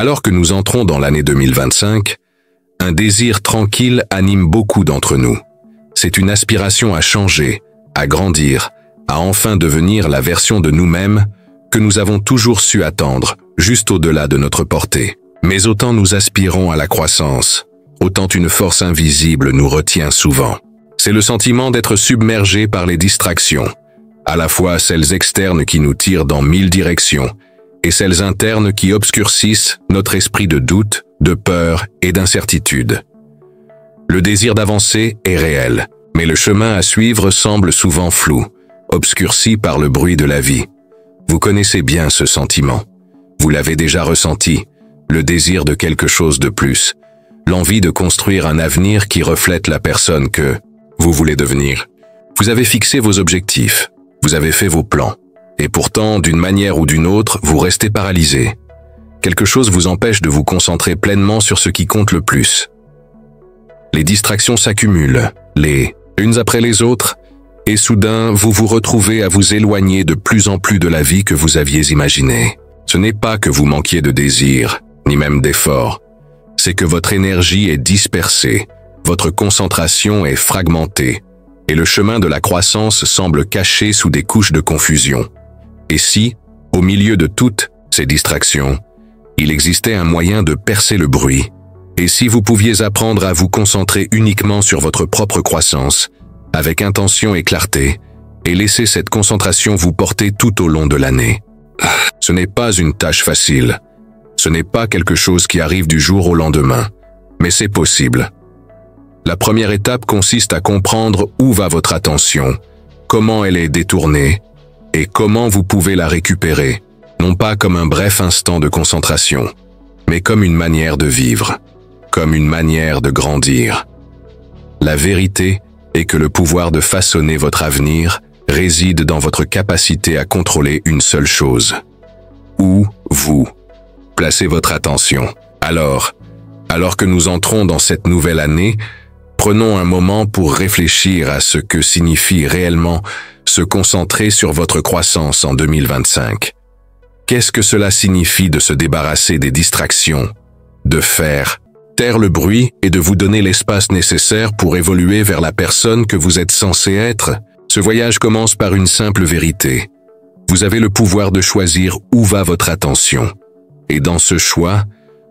Alors que nous entrons dans l'année 2025, un désir tranquille anime beaucoup d'entre nous. C'est une aspiration à changer, à grandir, à enfin devenir la version de nous-mêmes que nous avons toujours su attendre, juste au-delà de notre portée. Mais autant nous aspirons à la croissance, autant une force invisible nous retient souvent. C'est le sentiment d'être submergé par les distractions, à la fois celles externes qui nous tirent dans 1000 directions, et celles internes qui obscurcissent notre esprit de doute, de peur et d'incertitude. Le désir d'avancer est réel, mais le chemin à suivre semble souvent flou, obscurci par le bruit de la vie. Vous connaissez bien ce sentiment. Vous l'avez déjà ressenti, le désir de quelque chose de plus, l'envie de construire un avenir qui reflète la personne que vous voulez devenir. Vous avez fixé vos objectifs, vous avez fait vos plans, et pourtant, d'une manière ou d'une autre, vous restez paralysé. Quelque chose vous empêche de vous concentrer pleinement sur ce qui compte le plus. Les distractions s'accumulent, les unes après les autres, et soudain, vous vous retrouvez à vous éloigner de plus en plus de la vie que vous aviez imaginée. Ce n'est pas que vous manquiez de désir, ni même d'effort. C'est que votre énergie est dispersée, votre concentration est fragmentée, et le chemin de la croissance semble caché sous des couches de confusion. Et si, au milieu de toutes ces distractions, il existait un moyen de percer le bruit, et si vous pouviez apprendre à vous concentrer uniquement sur votre propre croissance, avec intention et clarté, et laisser cette concentration vous porter tout au long de l'année. Ce n'est pas une tâche facile. Ce n'est pas quelque chose qui arrive du jour au lendemain, mais c'est possible. La première étape consiste à comprendre où va votre attention, comment elle est détournée, et comment vous pouvez la récupérer, non pas comme un bref instant de concentration, mais comme une manière de vivre, comme une manière de grandir. La vérité est que le pouvoir de façonner votre avenir réside dans votre capacité à contrôler une seule chose. Où vous placez votre attention. Alors que nous entrons dans cette nouvelle année, prenons un moment pour réfléchir à ce que signifie réellement se concentrer sur votre croissance en 2025. Qu'est-ce que cela signifie de se débarrasser des distractions, de faire taire le bruit et de vous donner l'espace nécessaire pour évoluer vers la personne que vous êtes censé être? Ce voyage commence par une simple vérité. Vous avez le pouvoir de choisir où va votre attention. Et dans ce choix,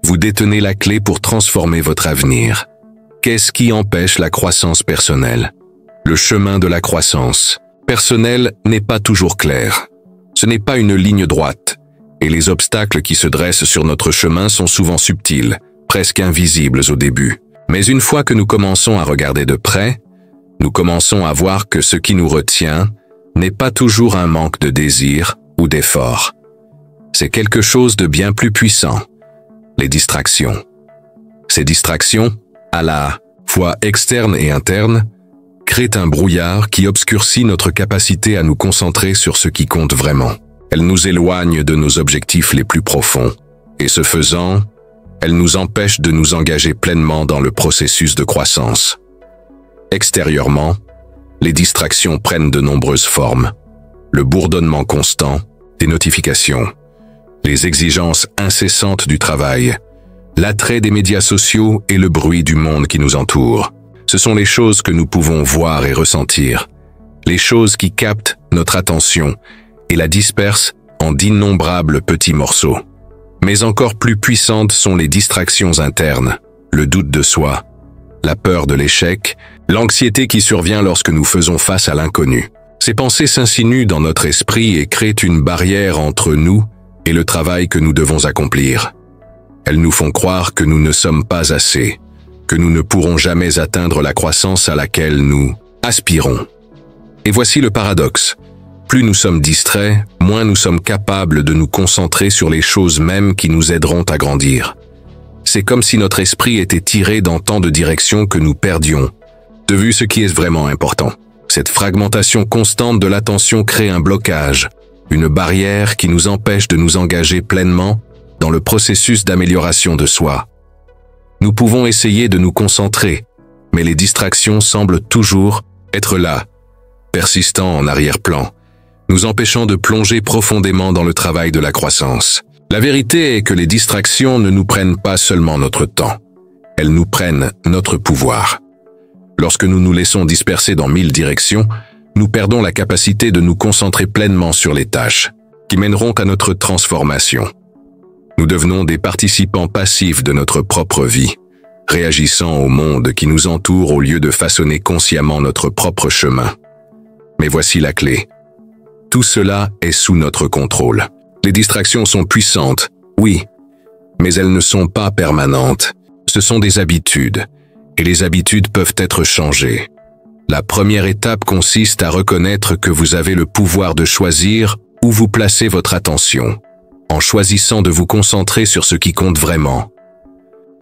vous détenez la clé pour transformer votre avenir. Qu'est-ce qui empêche la croissance personnelle? Le chemin de la croissance personnelle n'est pas toujours clair. Ce n'est pas une ligne droite, et les obstacles qui se dressent sur notre chemin sont souvent subtils, presque invisibles au début. Mais une fois que nous commençons à regarder de près, nous commençons à voir que ce qui nous retient n'est pas toujours un manque de désir ou d'effort. C'est quelque chose de bien plus puissant, les distractions. Ces distractions, à la fois externes et internes, créent un brouillard qui obscurcit notre capacité à nous concentrer sur ce qui compte vraiment. Elles nous éloignent de nos objectifs les plus profonds, et ce faisant, elles nous empêchent de nous engager pleinement dans le processus de croissance. Extérieurement, les distractions prennent de nombreuses formes. Le bourdonnement constant, des notifications, les exigences incessantes du travail, l'attrait des médias sociaux et le bruit du monde qui nous entoure. Ce sont les choses que nous pouvons voir et ressentir, les choses qui captent notre attention et la dispersent en d'innombrables petits morceaux. Mais encore plus puissantes sont les distractions internes, le doute de soi, la peur de l'échec, l'anxiété qui survient lorsque nous faisons face à l'inconnu. Ces pensées s'insinuent dans notre esprit et créent une barrière entre nous et le travail que nous devons accomplir. Elles nous font croire que nous ne sommes pas assez, que nous ne pourrons jamais atteindre la croissance à laquelle nous aspirons. Et voici le paradoxe. Plus nous sommes distraits, moins nous sommes capables de nous concentrer sur les choses mêmes qui nous aideront à grandir. C'est comme si notre esprit était tiré dans tant de directions que nous perdions de vue ce qui est vraiment important. Cette fragmentation constante de l'attention crée un blocage, une barrière qui nous empêche de nous engager pleinement dans le processus d'amélioration de soi. Nous pouvons essayer de nous concentrer, mais les distractions semblent toujours être là, persistant en arrière-plan, nous empêchant de plonger profondément dans le travail de la croissance. La vérité est que les distractions ne nous prennent pas seulement notre temps, elles nous prennent notre pouvoir. Lorsque nous nous laissons disperser dans 1000 directions, nous perdons la capacité de nous concentrer pleinement sur les tâches qui mèneront à notre transformation. Nous devenons des participants passifs de notre propre vie, réagissant au monde qui nous entoure au lieu de façonner consciemment notre propre chemin. Mais voici la clé. Tout cela est sous notre contrôle. Les distractions sont puissantes, oui, mais elles ne sont pas permanentes. Ce sont des habitudes, et les habitudes peuvent être changées. La première étape consiste à reconnaître que vous avez le pouvoir de choisir où vous placez votre attention, en choisissant de vous concentrer sur ce qui compte vraiment,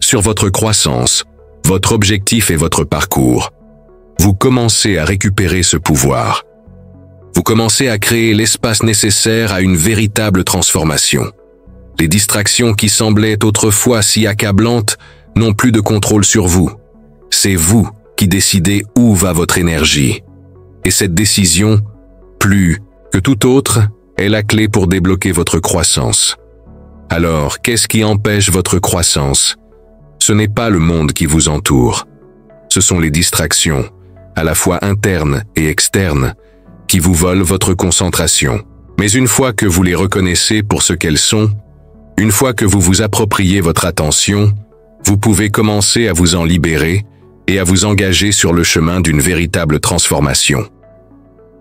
sur votre croissance, votre objectif et votre parcours. Vous commencez à récupérer ce pouvoir. Vous commencez à créer l'espace nécessaire à une véritable transformation. Les distractions qui semblaient autrefois si accablantes n'ont plus de contrôle sur vous. C'est vous qui décidez où va votre énergie. Et cette décision, plus que toute autre, est la clé pour débloquer votre croissance. Alors, qu'est-ce qui empêche votre croissance? Ce n'est pas le monde qui vous entoure. Ce sont les distractions, à la fois internes et externes, qui vous volent votre concentration. Mais une fois que vous les reconnaissez pour ce qu'elles sont, une fois que vous vous appropriez votre attention, vous pouvez commencer à vous en libérer et à vous engager sur le chemin d'une véritable transformation.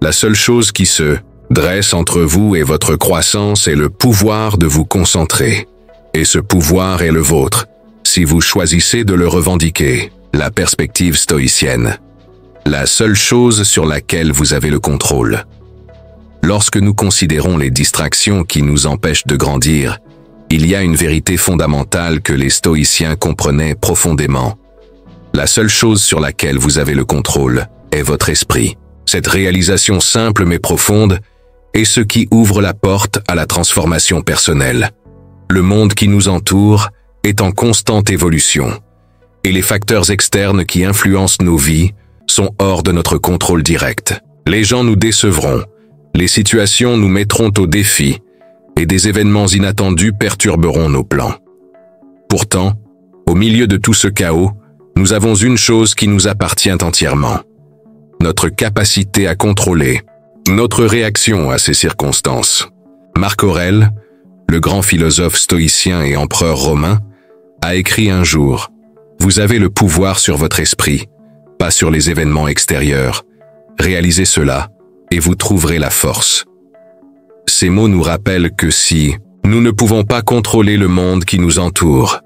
La seule chose qui se dresse entre vous et votre croissance est le pouvoir de vous concentrer. Et ce pouvoir est le vôtre, si vous choisissez de le revendiquer, la perspective stoïcienne. La seule chose sur laquelle vous avez le contrôle. Lorsque nous considérons les distractions qui nous empêchent de grandir, il y a une vérité fondamentale que les stoïciens comprenaient profondément. La seule chose sur laquelle vous avez le contrôle est votre esprit. Cette réalisation simple mais profonde est ce qui ouvre la porte à la transformation personnelle. Le monde qui nous entoure est en constante évolution, et les facteurs externes qui influencent nos vies sont hors de notre contrôle direct. Les gens nous décevront, les situations nous mettront au défi, et des événements inattendus perturberont nos plans. Pourtant, au milieu de tout ce chaos, nous avons une chose qui nous appartient entièrement. Notre capacité à contrôler notre réaction à ces circonstances. Marc Aurèle, le grand philosophe stoïcien et empereur romain, a écrit un jour « Vous avez le pouvoir sur votre esprit, pas sur les événements extérieurs. Réalisez cela, et vous trouverez la force. » Ces mots nous rappellent que si nous ne pouvons pas contrôler le monde qui nous entoure,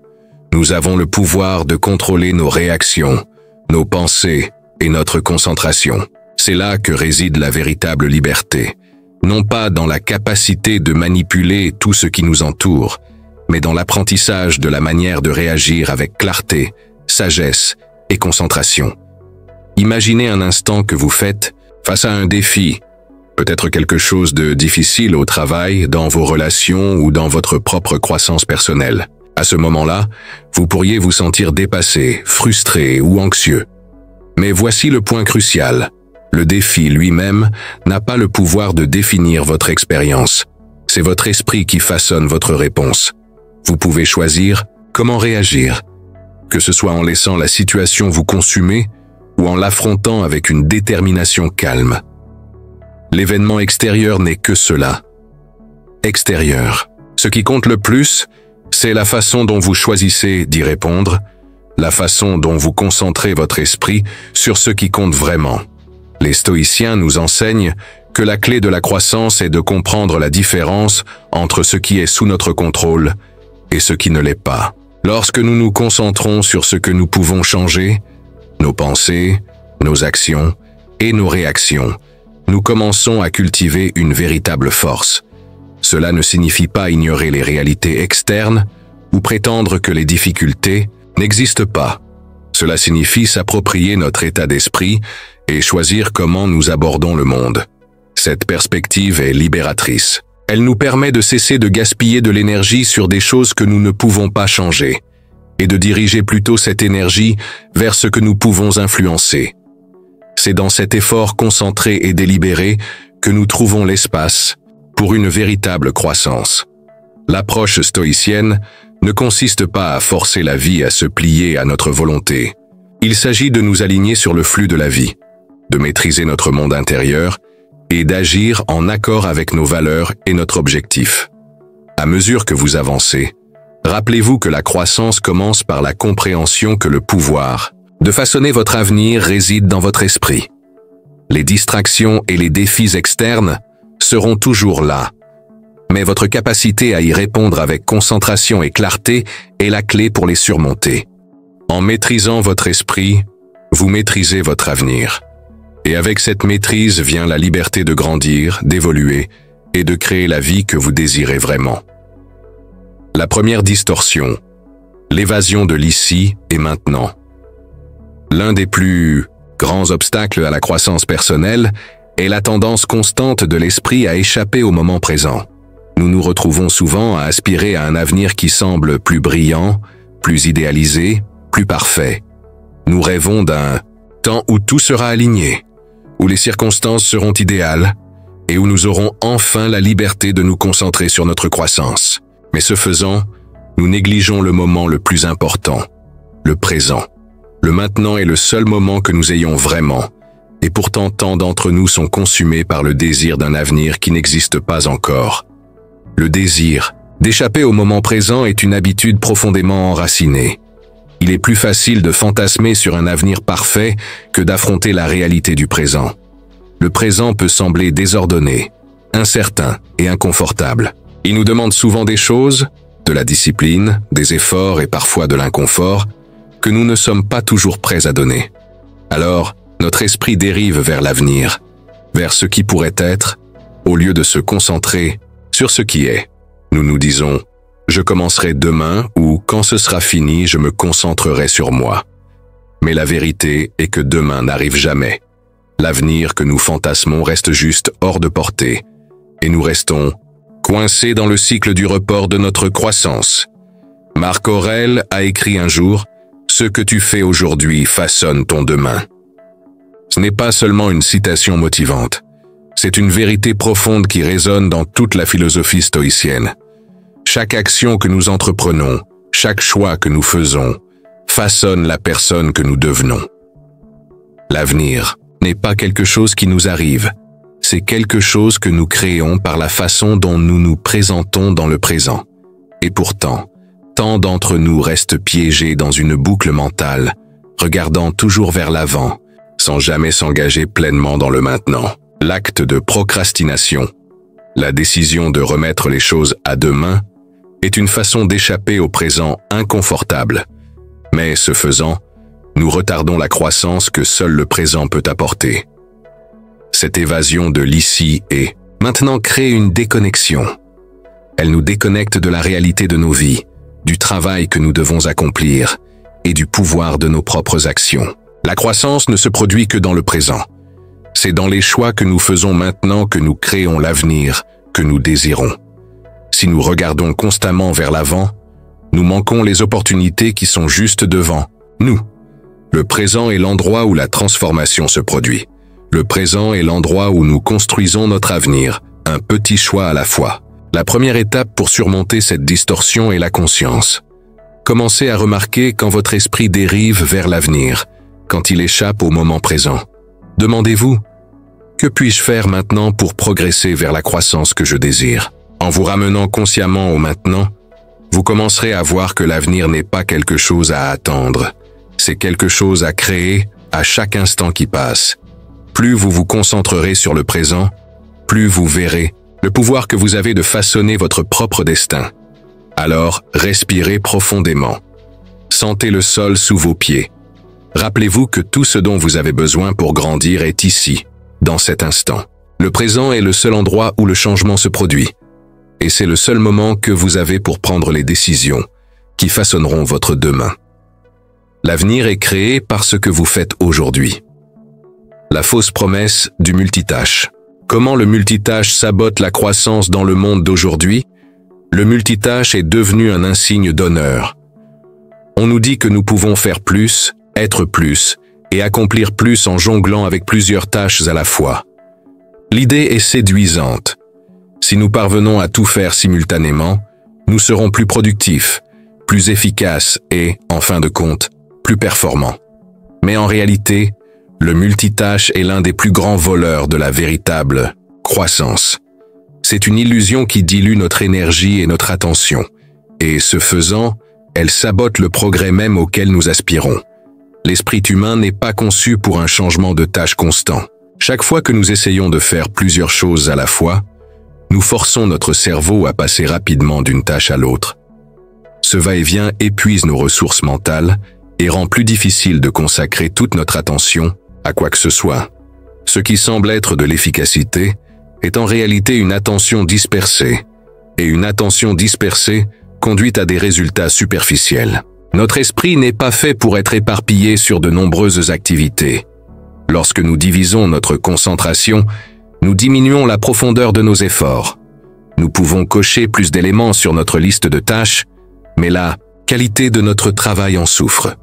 nous avons le pouvoir de contrôler nos réactions, nos pensées et notre concentration. C'est là que réside la véritable liberté, non pas dans la capacité de manipuler tout ce qui nous entoure, mais dans l'apprentissage de la manière de réagir avec clarté, sagesse et concentration. Imaginez un instant que vous faites face à un défi, peut-être quelque chose de difficile au travail, dans vos relations ou dans votre propre croissance personnelle. À ce moment-là, vous pourriez vous sentir dépassé, frustré ou anxieux. Mais voici le point crucial. Le défi lui-même n'a pas le pouvoir de définir votre expérience. C'est votre esprit qui façonne votre réponse. Vous pouvez choisir comment réagir, que ce soit en laissant la situation vous consumer ou en l'affrontant avec une détermination calme. L'événement extérieur n'est que cela. Extérieur. Ce qui compte le plus, c'est la façon dont vous choisissez d'y répondre, la façon dont vous concentrez votre esprit sur ce qui compte vraiment. Les stoïciens nous enseignent que la clé de la croissance est de comprendre la différence entre ce qui est sous notre contrôle et ce qui ne l'est pas. Lorsque nous nous concentrons sur ce que nous pouvons changer, nos pensées, nos actions et nos réactions, nous commençons à cultiver une véritable force. Cela ne signifie pas ignorer les réalités externes ou prétendre que les difficultés n'existent pas. Cela signifie s'approprier notre état d'esprit et choisir comment nous abordons le monde. Cette perspective est libératrice. Elle nous permet de cesser de gaspiller de l'énergie sur des choses que nous ne pouvons pas changer et de diriger plutôt cette énergie vers ce que nous pouvons influencer. C'est dans cet effort concentré et délibéré que nous trouvons l'espace pour une véritable croissance. L'approche stoïcienne ne consiste pas à forcer la vie à se plier à notre volonté. Il s'agit de nous aligner sur le flux de la vie, de maîtriser notre monde intérieur et d'agir en accord avec nos valeurs et notre objectif. À mesure que vous avancez, rappelez-vous que la croissance commence par la compréhension que le pouvoir de façonner votre avenir réside dans votre esprit. Les distractions et les défis externes seront toujours là, mais votre capacité à y répondre avec concentration et clarté est la clé pour les surmonter. En maîtrisant votre esprit, vous maîtrisez votre avenir. Et avec cette maîtrise vient la liberté de grandir, d'évoluer et de créer la vie que vous désirez vraiment. La première distorsion, l'évasion de l'ici et maintenant. L'un des plus grands obstacles à la croissance personnelle est la tendance constante de l'esprit à échapper au moment présent. Nous nous retrouvons souvent à aspirer à un avenir qui semble plus brillant, plus idéalisé, plus parfait. Nous rêvons d'un temps où tout sera aligné, où les circonstances seront idéales et où nous aurons enfin la liberté de nous concentrer sur notre croissance. Mais ce faisant, nous négligeons le moment le plus important, le présent. Le maintenant est le seul moment que nous ayons vraiment, et pourtant tant d'entre nous sont consumés par le désir d'un avenir qui n'existe pas encore. Le désir d'échapper au moment présent est une habitude profondément enracinée. Il est plus facile de fantasmer sur un avenir parfait que d'affronter la réalité du présent. Le présent peut sembler désordonné, incertain et inconfortable. Il nous demande souvent des choses, de la discipline, des efforts et parfois de l'inconfort, que nous ne sommes pas toujours prêts à donner. Alors, notre esprit dérive vers l'avenir, vers ce qui pourrait être, au lieu de se concentrer sur ce qui est. Nous nous disons « je commencerai demain » ou « quand ce sera fini, je me concentrerai sur moi ». Mais la vérité est que demain n'arrive jamais. L'avenir que nous fantasmons reste juste hors de portée, et nous restons coincés dans le cycle du report de notre croissance. Marc Aurèle a écrit un jour « Ce que tu fais aujourd'hui façonne ton demain ». Ce n'est pas seulement une citation motivante, c'est une vérité profonde qui résonne dans toute la philosophie stoïcienne. Chaque action que nous entreprenons, chaque choix que nous faisons, façonne la personne que nous devenons. L'avenir n'est pas quelque chose qui nous arrive, c'est quelque chose que nous créons par la façon dont nous nous présentons dans le présent. Et pourtant, tant d'entre nous restent piégés dans une boucle mentale, regardant toujours vers l'avant, sans jamais s'engager pleinement dans le maintenant. L'acte de procrastination, la décision de remettre les choses à demain, est une façon d'échapper au présent inconfortable. Mais ce faisant, nous retardons la croissance que seul le présent peut apporter. Cette évasion de l'ici et maintenant crée une déconnexion. Elle nous déconnecte de la réalité de nos vies, du travail que nous devons accomplir et du pouvoir de nos propres actions. La croissance ne se produit que dans le présent. C'est dans les choix que nous faisons maintenant que nous créons l'avenir que nous désirons. Si nous regardons constamment vers l'avant, nous manquons les opportunités qui sont juste devant nous. Le présent est l'endroit où la transformation se produit. Le présent est l'endroit où nous construisons notre avenir, un petit choix à la fois. La première étape pour surmonter cette distorsion est la conscience. Commencez à remarquer quand votre esprit dérive vers l'avenir, quand il échappe au moment présent. Demandez-vous, que puis-je faire maintenant pour progresser vers la croissance que je désire? En vous ramenant consciemment au maintenant, vous commencerez à voir que l'avenir n'est pas quelque chose à attendre. C'est quelque chose à créer à chaque instant qui passe. Plus vous vous concentrerez sur le présent, plus vous verrez le pouvoir que vous avez de façonner votre propre destin. Alors, respirez profondément. Sentez le sol sous vos pieds. Rappelez-vous que tout ce dont vous avez besoin pour grandir est ici, dans cet instant. Le présent est le seul endroit où le changement se produit. Et c'est le seul moment que vous avez pour prendre les décisions qui façonneront votre demain. L'avenir est créé par ce que vous faites aujourd'hui. La fausse promesse du multitâche. Comment le multitâche sabote la croissance dans le monde d'aujourd'hui? Le multitâche est devenu un insigne d'honneur. On nous dit que nous pouvons faire plus, être plus et accomplir plus en jonglant avec plusieurs tâches à la fois. L'idée est séduisante. Si nous parvenons à tout faire simultanément, nous serons plus productifs, plus efficaces et, en fin de compte, plus performants. Mais en réalité, le multitâche est l'un des plus grands voleurs de la véritable croissance. C'est une illusion qui dilue notre énergie et notre attention, et ce faisant, elle sabote le progrès même auquel nous aspirons. L'esprit humain n'est pas conçu pour un changement de tâche constant. Chaque fois que nous essayons de faire plusieurs choses à la fois, nous forçons notre cerveau à passer rapidement d'une tâche à l'autre. Ce va-et-vient épuise nos ressources mentales et rend plus difficile de consacrer toute notre attention à quoi que ce soit. Ce qui semble être de l'efficacité est en réalité une attention dispersée, et une attention dispersée conduit à des résultats superficiels. Notre esprit n'est pas fait pour être éparpillé sur de nombreuses activités. Lorsque nous divisons notre concentration, nous diminuons la profondeur de nos efforts. Nous pouvons cocher plus d'éléments sur notre liste de tâches, mais la qualité de notre travail en souffre.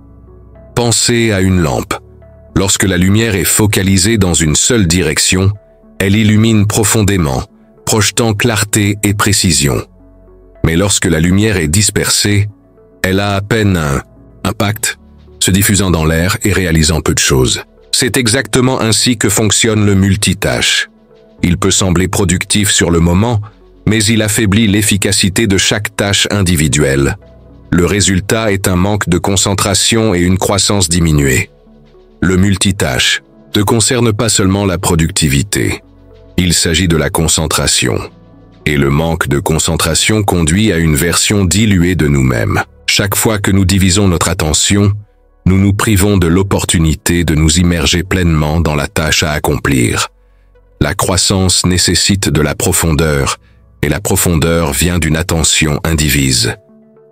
Pensez à une lampe. Lorsque la lumière est focalisée dans une seule direction, elle illumine profondément, projetant clarté et précision. Mais lorsque la lumière est dispersée, elle a à peine un impact, se diffusant dans l'air et réalisant peu de choses. C'est exactement ainsi que fonctionne le multitâche. Il peut sembler productif sur le moment, mais il affaiblit l'efficacité de chaque tâche individuelle. Le résultat est un manque de concentration et une croissance diminuée. Le multitâche ne concerne pas seulement la productivité. Il s'agit de la concentration. Et le manque de concentration conduit à une version diluée de nous-mêmes. Chaque fois que nous divisons notre attention, nous nous privons de l'opportunité de nous immerger pleinement dans la tâche à accomplir. La croissance nécessite de la profondeur, et la profondeur vient d'une attention indivise.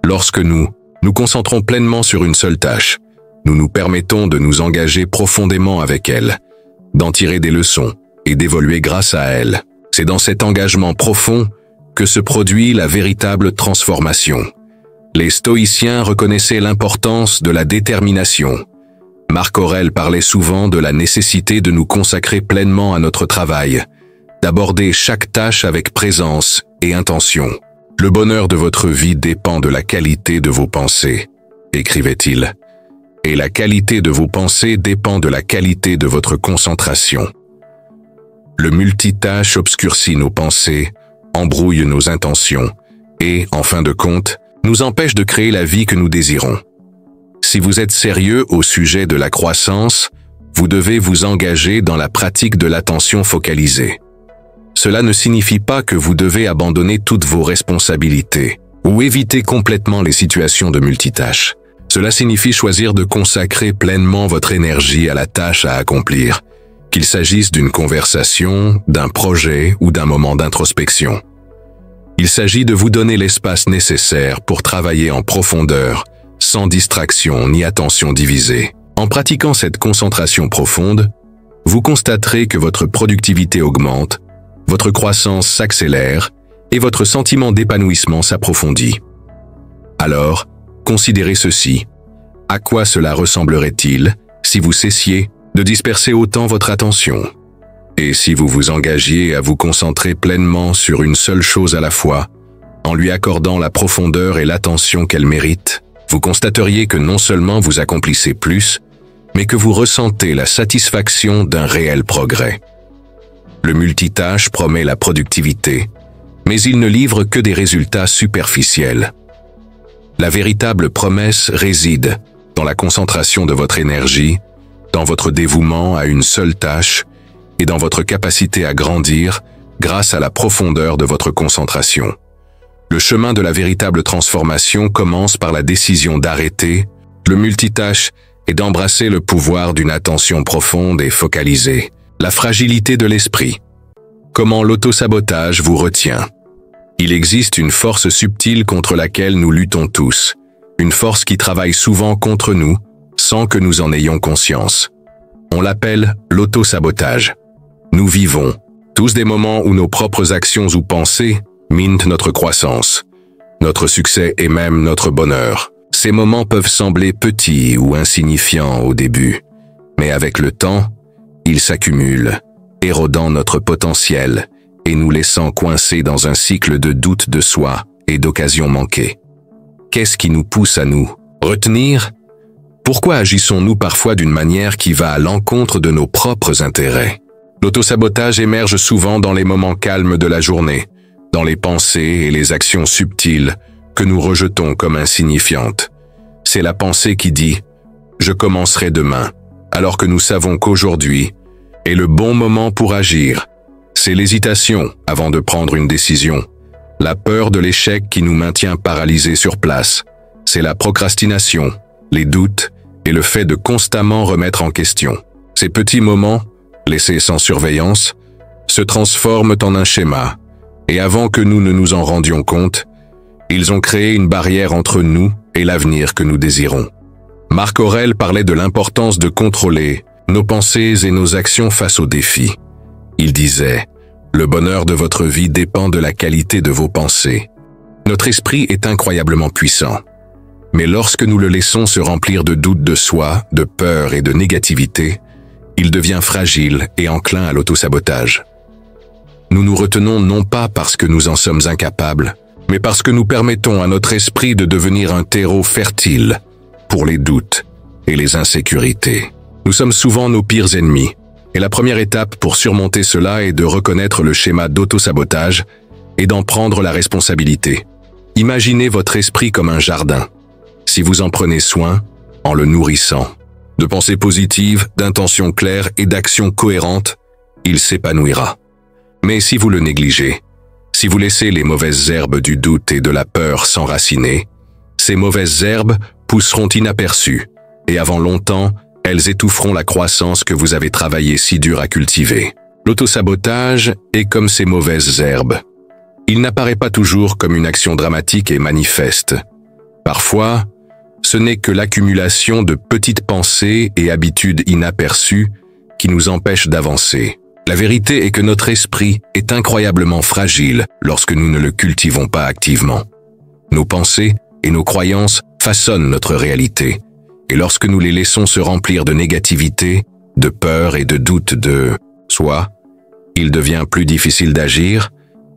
Lorsque nous nous concentrons pleinement sur une seule tâche, nous nous permettons de nous engager profondément avec elle, d'en tirer des leçons et d'évoluer grâce à elle. C'est dans cet engagement profond que se produit la véritable transformation. Les stoïciens reconnaissaient l'importance de la détermination. Marc Aurèle parlait souvent de la nécessité de nous consacrer pleinement à notre travail, d'aborder chaque tâche avec présence et intention. Le bonheur de votre vie dépend de la qualité de vos pensées, écrivait-il. Et la qualité de vos pensées dépend de la qualité de votre concentration. Le multitâche obscurcit nos pensées, embrouille nos intentions et, en fin de compte, nous empêche de créer la vie que nous désirons. Si vous êtes sérieux au sujet de la croissance, vous devez vous engager dans la pratique de l'attention focalisée. Cela ne signifie pas que vous devez abandonner toutes vos responsabilités ou éviter complètement les situations de multitâche. Cela signifie choisir de consacrer pleinement votre énergie à la tâche à accomplir, qu'il s'agisse d'une conversation, d'un projet ou d'un moment d'introspection. Il s'agit de vous donner l'espace nécessaire pour travailler en profondeur, sans distraction ni attention divisée. En pratiquant cette concentration profonde, vous constaterez que votre productivité augmente, votre croissance s'accélère et votre sentiment d'épanouissement s'approfondit. Alors, considérez ceci. À quoi cela ressemblerait-il si vous cessiez de disperser autant votre attention? Et si vous vous engagiez à vous concentrer pleinement sur une seule chose à la fois, en lui accordant la profondeur et l'attention qu'elle mérite, vous constateriez que non seulement vous accomplissez plus, mais que vous ressentez la satisfaction d'un réel progrès. Le multitâche promet la productivité, mais il ne livre que des résultats superficiels. La véritable promesse réside dans la concentration de votre énergie, dans votre dévouement à une seule tâche et dans votre capacité à grandir grâce à la profondeur de votre concentration. Le chemin de la véritable transformation commence par la décision d'arrêter le multitâche et d'embrasser le pouvoir d'une attention profonde et focalisée. La fragilité de l'esprit. Comment l'autosabotage vous retient. Il existe une force subtile contre laquelle nous luttons tous, une force qui travaille souvent contre nous, sans que nous en ayons conscience. On l'appelle l'autosabotage. Nous vivons tous des moments où nos propres actions ou pensées minent notre croissance, notre succès et même notre bonheur. Ces moments peuvent sembler petits ou insignifiants au début, mais avec le temps, ils s'accumulent, érodant notre potentiel et nous laissant coincés dans un cycle de doute de soi et d'occasions manquées. Qu'est-ce qui nous pousse à nous retenir? Pourquoi agissons-nous parfois d'une manière qui va à l'encontre de nos propres intérêts? L'autosabotage émerge souvent dans les moments calmes de la journée, dans les pensées et les actions subtiles que nous rejetons comme insignifiantes. C'est la pensée qui dit « je commencerai demain », alors que nous savons qu'aujourd'hui est le bon moment pour agir. C'est l'hésitation avant de prendre une décision, la peur de l'échec qui nous maintient paralysés sur place. C'est la procrastination, les doutes et le fait de constamment remettre en question. Ces petits moments, laissés sans surveillance, se transforment en un schéma, et avant que nous ne nous en rendions compte, ils ont créé une barrière entre nous et l'avenir que nous désirons. Marc Aurèle parlait de l'importance de contrôler nos pensées et nos actions face aux défis. Il disait « Le bonheur de votre vie dépend de la qualité de vos pensées. » Notre esprit est incroyablement puissant. Mais lorsque nous le laissons se remplir de doutes de soi, de peur et de négativité, il devient fragile et enclin à l'autosabotage. Nous nous retenons non pas parce que nous en sommes incapables, mais parce que nous permettons à notre esprit de devenir un terreau fertile pour les doutes et les insécurités. Nous sommes souvent nos pires ennemis, et la première étape pour surmonter cela est de reconnaître le schéma d'autosabotage et d'en prendre la responsabilité. Imaginez votre esprit comme un jardin. Si vous en prenez soin, en le nourrissant, de pensées positives, d'intentions claires et d'actions cohérentes, il s'épanouira. Mais si vous le négligez, si vous laissez les mauvaises herbes du doute et de la peur s'enraciner, ces mauvaises herbes pousseront inaperçues, et avant longtemps, elles étoufferont la croissance que vous avez travaillé si dur à cultiver. L'autosabotage est comme ces mauvaises herbes. Il n'apparaît pas toujours comme une action dramatique et manifeste. Parfois, ce n'est que l'accumulation de petites pensées et habitudes inaperçues qui nous empêchent d'avancer. La vérité est que notre esprit est incroyablement fragile lorsque nous ne le cultivons pas activement. Nos pensées et nos croyances façonnent notre réalité, et lorsque nous les laissons se remplir de négativité, de peur et de doute de soi, il devient plus difficile d'agir,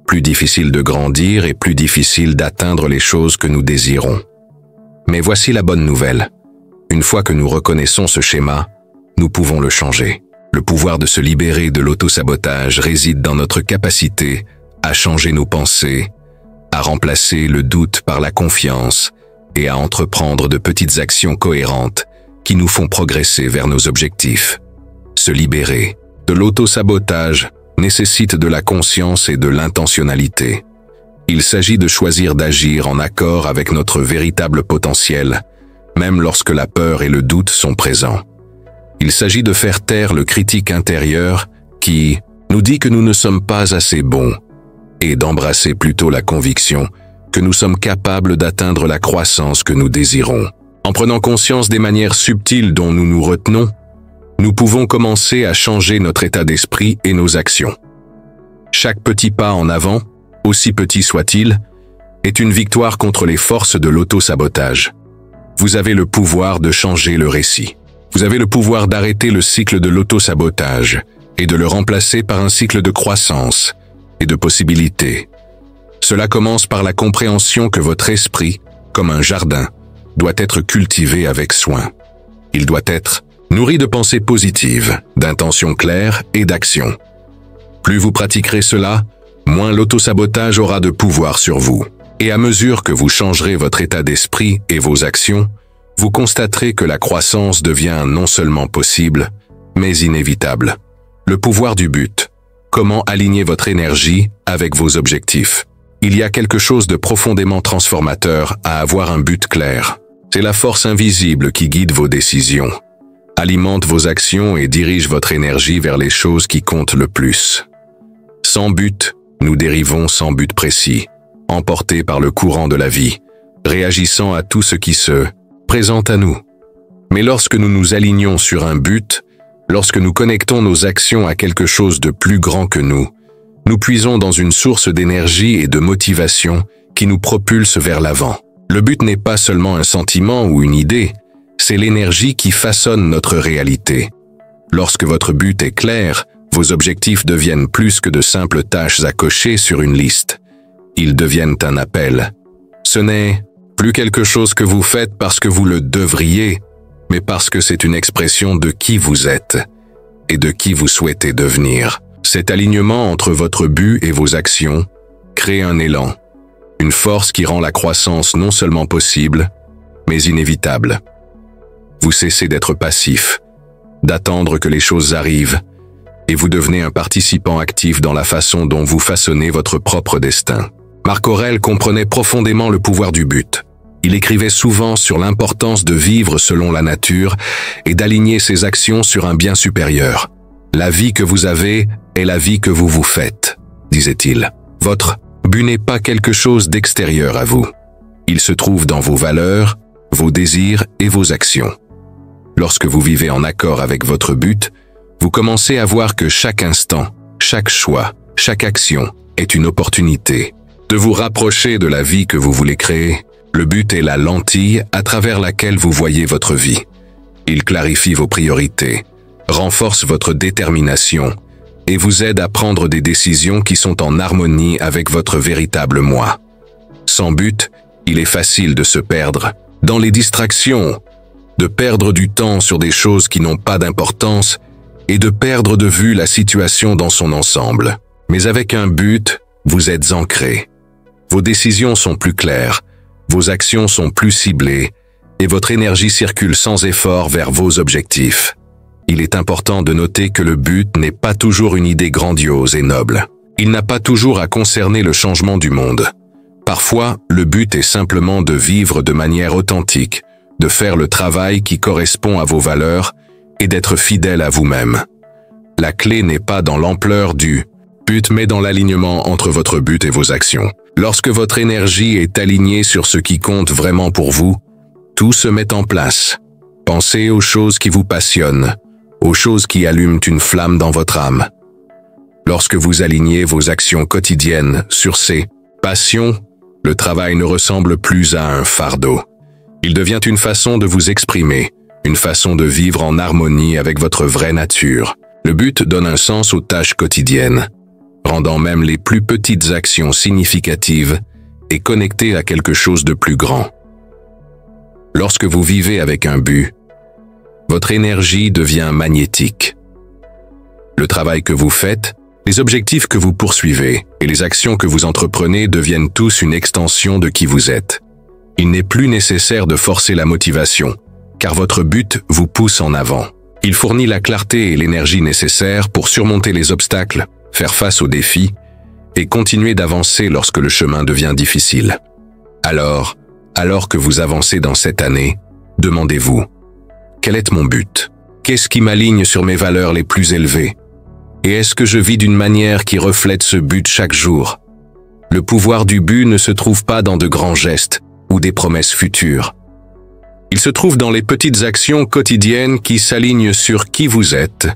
plus difficile de grandir et plus difficile d'atteindre les choses que nous désirons. Mais voici la bonne nouvelle. Une fois que nous reconnaissons ce schéma, nous pouvons le changer. Le pouvoir de se libérer de l'autosabotage réside dans notre capacité à changer nos pensées, à remplacer le doute par la confiance et à entreprendre de petites actions cohérentes qui nous font progresser vers nos objectifs. Se libérer de l'autosabotage nécessite de la conscience et de l'intentionnalité. Il s'agit de choisir d'agir en accord avec notre véritable potentiel, même lorsque la peur et le doute sont présents. Il s'agit de faire taire le critique intérieur qui nous dit que nous ne sommes pas assez bons et d'embrasser plutôt la conviction que nous sommes capables d'atteindre la croissance que nous désirons. En prenant conscience des manières subtiles dont nous nous retenons, nous pouvons commencer à changer notre état d'esprit et nos actions. Chaque petit pas en avant, aussi petit soit-il, est une victoire contre les forces de l'autosabotage. Vous avez le pouvoir de changer le récit. Vous avez le pouvoir d'arrêter le cycle de l'autosabotage et de le remplacer par un cycle de croissance et de possibilités. Cela commence par la compréhension que votre esprit, comme un jardin, doit être cultivé avec soin. Il doit être nourri de pensées positives, d'intentions claires et d'actions. Plus vous pratiquerez cela, moins l'autosabotage aura de pouvoir sur vous. Et à mesure que vous changerez votre état d'esprit et vos actions, vous constaterez que la croissance devient non seulement possible, mais inévitable. Le pouvoir du but. Comment aligner votre énergie avec vos objectifs? Il y a quelque chose de profondément transformateur à avoir un but clair. C'est la force invisible qui guide vos décisions, alimente vos actions et dirige votre énergie vers les choses qui comptent le plus. Sans but, nous dérivons sans but précis, emportés par le courant de la vie, réagissant à tout ce qui se présente à nous. Mais lorsque nous nous alignons sur un but, lorsque nous connectons nos actions à quelque chose de plus grand que nous puisons dans une source d'énergie et de motivation qui nous propulse vers l'avant. Le but n'est pas seulement un sentiment ou une idée, c'est l'énergie qui façonne notre réalité. Lorsque votre but est clair, vos objectifs deviennent plus que de simples tâches à cocher sur une liste. Ils deviennent un appel, Ce n'est plus quelque chose que vous faites parce que vous le devriez, mais parce que c'est une expression de qui vous êtes et de qui vous souhaitez devenir. Cet alignement entre votre but et vos actions crée un élan, une force qui rend la croissance non seulement possible, mais inévitable. Vous cessez d'être passif, d'attendre que les choses arrivent, et vous devenez un participant actif dans la façon dont vous façonnez votre propre destin. Marc Aurèle comprenait profondément le pouvoir du but. Il écrivait souvent sur l'importance de vivre selon la nature et d'aligner ses actions sur un bien supérieur. La vie que vous avez est la vie que vous vous faites, disait-il. Votre but n'est pas quelque chose d'extérieur à vous. Il se trouve dans vos valeurs, vos désirs et vos actions. Lorsque vous vivez en accord avec votre but, vous commencez à voir que chaque instant, chaque choix, chaque action est une opportunité de vous rapprocher de la vie que vous voulez créer. Le but est la lentille à travers laquelle vous voyez votre vie. Il clarifie vos priorités, renforce votre détermination et vous aide à prendre des décisions qui sont en harmonie avec votre véritable moi. Sans but, il est facile de se perdre dans les distractions, de perdre du temps sur des choses qui n'ont pas d'importance et de perdre de vue la situation dans son ensemble. Mais avec un but, vous êtes ancré. Vos décisions sont plus claires, vos actions sont plus ciblées et votre énergie circule sans effort vers vos objectifs. Il est important de noter que le but n'est pas toujours une idée grandiose et noble. Il n'a pas toujours à concerner le changement du monde. Parfois, le but est simplement de vivre de manière authentique, de faire le travail qui correspond à vos valeurs et d'être fidèle à vous-même. La clé n'est pas dans l'ampleur du but, mais dans l'alignement entre votre but et vos actions. Lorsque votre énergie est alignée sur ce qui compte vraiment pour vous, tout se met en place. Pensez aux choses qui vous passionnent, aux choses qui allument une flamme dans votre âme. Lorsque vous alignez vos actions quotidiennes sur ces passions, le travail ne ressemble plus à un fardeau. Il devient une façon de vous exprimer, une façon de vivre en harmonie avec votre vraie nature. Le but donne un sens aux tâches quotidiennes, rendant même les plus petites actions significatives et connectées à quelque chose de plus grand. Lorsque vous vivez avec un but, votre énergie devient magnétique. Le travail que vous faites, les objectifs que vous poursuivez et les actions que vous entreprenez deviennent tous une extension de qui vous êtes. Il n'est plus nécessaire de forcer la motivation, car votre but vous pousse en avant. Il fournit la clarté et l'énergie nécessaires pour surmonter les obstacles, faire face aux défis et continuer d'avancer lorsque le chemin devient difficile. Alors que vous avancez dans cette année, demandez-vous: quel est mon but? Qu'est-ce qui m'aligne sur mes valeurs les plus élevées? Et est-ce que je vis d'une manière qui reflète ce but chaque jour? Le pouvoir du but ne se trouve pas dans de grands gestes ou des promesses futures. Il se trouve dans les petites actions quotidiennes qui s'alignent sur qui vous êtes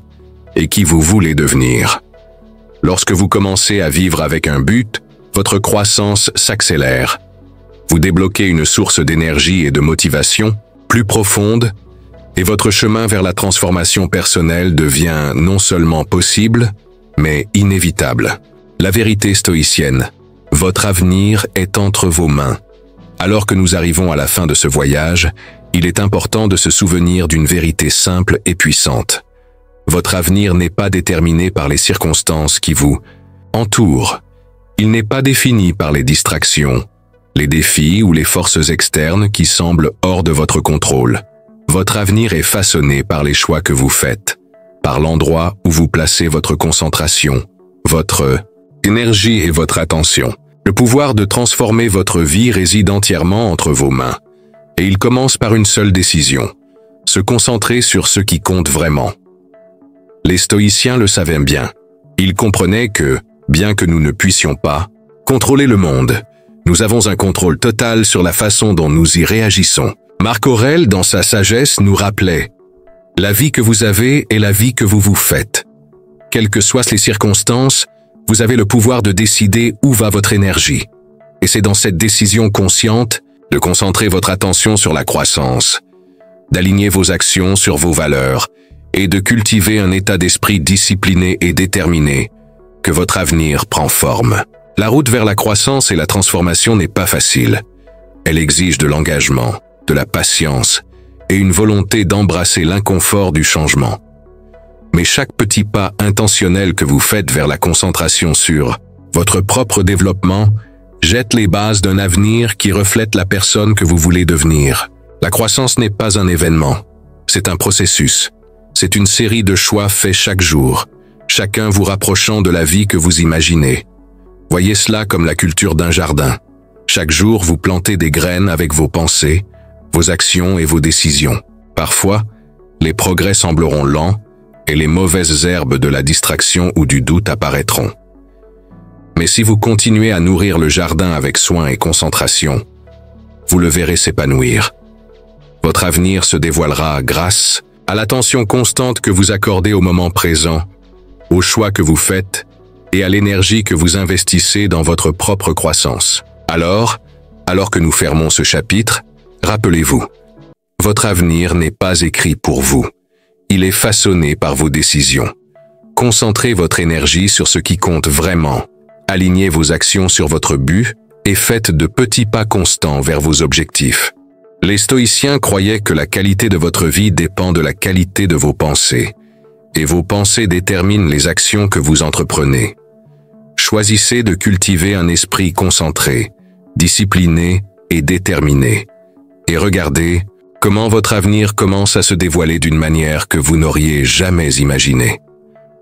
et qui vous voulez devenir. Lorsque vous commencez à vivre avec un but, votre croissance s'accélère. Vous débloquez une source d'énergie et de motivation plus profonde, et votre chemin vers la transformation personnelle devient non seulement possible, mais inévitable. La vérité stoïcienne: votre avenir est entre vos mains. Alors que nous arrivons à la fin de ce voyage, il est important de se souvenir d'une vérité simple et puissante. Votre avenir n'est pas déterminé par les circonstances qui vous entourent. Il n'est pas défini par les distractions, les défis ou les forces externes qui semblent hors de votre contrôle. Votre avenir est façonné par les choix que vous faites, par l'endroit où vous placez votre concentration, votre énergie et votre attention. Le pouvoir de transformer votre vie réside entièrement entre vos mains, et il commence par une seule décision: se concentrer sur ce qui compte vraiment. Les stoïciens le savaient bien. Ils comprenaient que, bien que nous ne puissions pas contrôler le monde, nous avons un contrôle total sur la façon dont nous y réagissons. Marc Aurèle, dans sa sagesse, nous rappelait: la vie que vous avez est la vie que vous vous faites. Quelles que soient les circonstances, vous avez le pouvoir de décider où va votre énergie. Et c'est dans cette décision consciente de concentrer votre attention sur la croissance, d'aligner vos actions sur vos valeurs et de cultiver un état d'esprit discipliné et déterminé que votre avenir prend forme. La route vers la croissance et la transformation n'est pas facile, Elle exige de l'engagement, de la patience et une volonté d'embrasser l'inconfort du changement. Mais chaque petit pas intentionnel que vous faites vers la concentration sur votre propre développement jette les bases d'un avenir qui reflète la personne que vous voulez devenir. La croissance n'est pas un événement, c'est un processus. C'est une série de choix faits chaque jour, chacun vous rapprochant de la vie que vous imaginez. Voyez cela comme la culture d'un jardin. Chaque jour, vous plantez des graines avec vos pensées, vos actions et vos décisions. Parfois, les progrès sembleront lents et les mauvaises herbes de la distraction ou du doute apparaîtront. Mais si vous continuez à nourrir le jardin avec soin et concentration, vous le verrez s'épanouir. Votre avenir se dévoilera grâce à l'attention constante que vous accordez au moment présent, aux choix que vous faites et à l'énergie que vous investissez dans votre propre croissance. Alors que nous fermons ce chapitre, rappelez-vous, votre avenir n'est pas écrit pour vous. Il est façonné par vos décisions. Concentrez votre énergie sur ce qui compte vraiment. Alignez vos actions sur votre but et faites de petits pas constants vers vos objectifs. Les stoïciens croyaient que la qualité de votre vie dépend de la qualité de vos pensées, et vos pensées déterminent les actions que vous entreprenez. Choisissez de cultiver un esprit concentré, discipliné et déterminé, et regardez comment votre avenir commence à se dévoiler d'une manière que vous n'auriez jamais imaginée.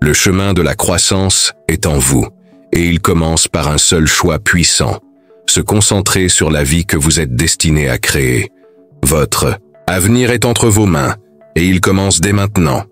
Le chemin de la croissance est en vous, et il commence par un seul choix puissant, se concentrer sur la vie que vous êtes destiné à créer. Votre avenir est entre vos mains, et il commence dès maintenant.